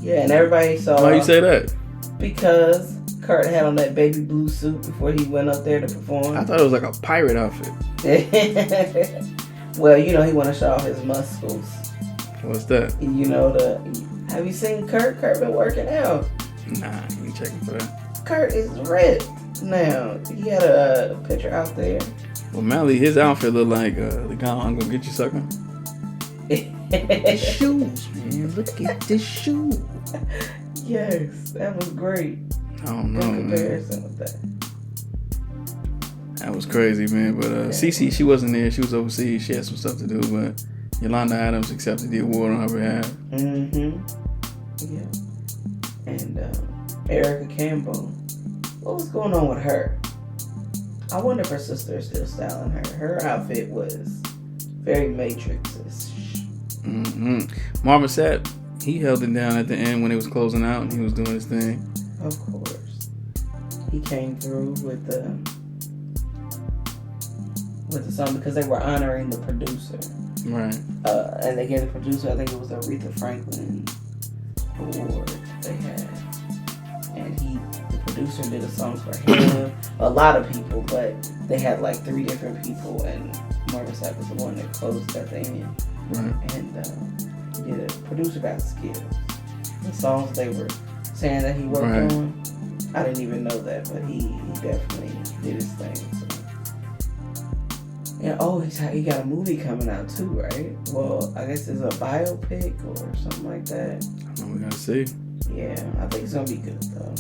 Yeah, and everybody saw. Why you say that? Because Kurt had on that baby blue suit before he went up there to perform. I thought it was like a pirate outfit. Well, he want to show off his muscles. What's that? Have you seen Kurt? Kurt been working out. Nah, I ain't checking for that. Kurt is ripped now. He had a picture out there. Well, Mally, his outfit looked like the guy I'm gonna get you sucking. The shoes, man. Look at the shoes. Yes, that was great. I don't know, good comparison with that. That was crazy, man. But Cece, she wasn't there. She was overseas. She had some stuff to do. But Yolanda Adams accepted the award on her behalf. Mm-hmm. Yeah. And Erica Campbell. What was going on with her? I wonder if her sister is still styling her. Her outfit was very Matrix-ish. Mm-hmm. Marvin Sapp, he held it down at the end when it was closing out and he was doing his thing. Of course. He came through with the song because they were honoring the producer. Right. And they gave the producer, I think it was the Aretha Franklin award they had. And the producer did a song for him. A lot of people, but they had like 3 different people, and Marvin Sapp was the one that closed at the end. Right. And the producer got skills. The songs they were saying that he worked on, I didn't even know that, but he definitely did his thing. So. And he got a movie coming out too, right? Well, I guess it's a biopic or something like that. I know we gotta see. Yeah, I think it's gonna be good though.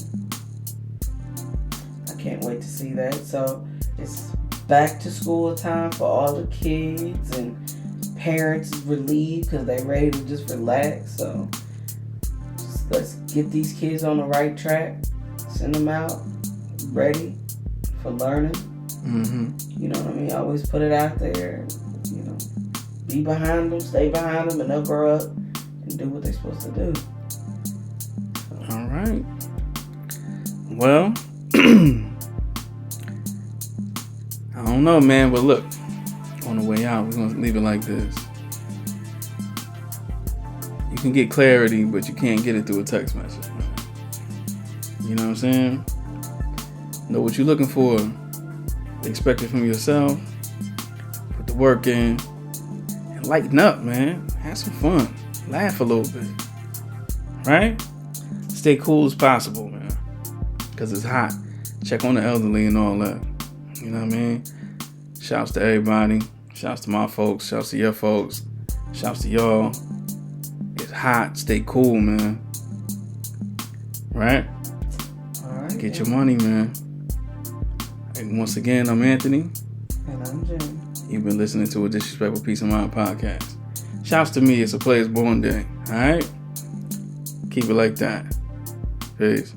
I can't wait to see that. So it's back to school time for all the kids, and parents is relieved because they ready to just relax. So let's get these kids on the right track, send them out ready for learning. You know what I mean? Always put it out there. You know, be behind them, stay behind them, and they'll grow up and do what they're supposed to do. So. All right. Well, I don't know, man, but look, on the way out, we're gonna leave it like this. You can get clarity, but you can't get it through a text message, man. You know what I'm saying? Know what you're looking for. Expect it from yourself. Put the work in. And lighten up, man. Have some fun. Laugh a little bit. Right? Stay cool as possible, man. Because it's hot. Check on the elderly and all that. You know what I mean? Shouts to everybody. Shouts to my folks. Shouts to your folks. Shouts to y'all. It's hot. Stay cool, man. Right? All right. Get your money, man. And once again, I'm Anthony. And I'm Jim. You've been listening to a Disrespectful Peace of Mind podcast. Shouts to me. It's a Players Born Day. All right? Keep it like that. Peace.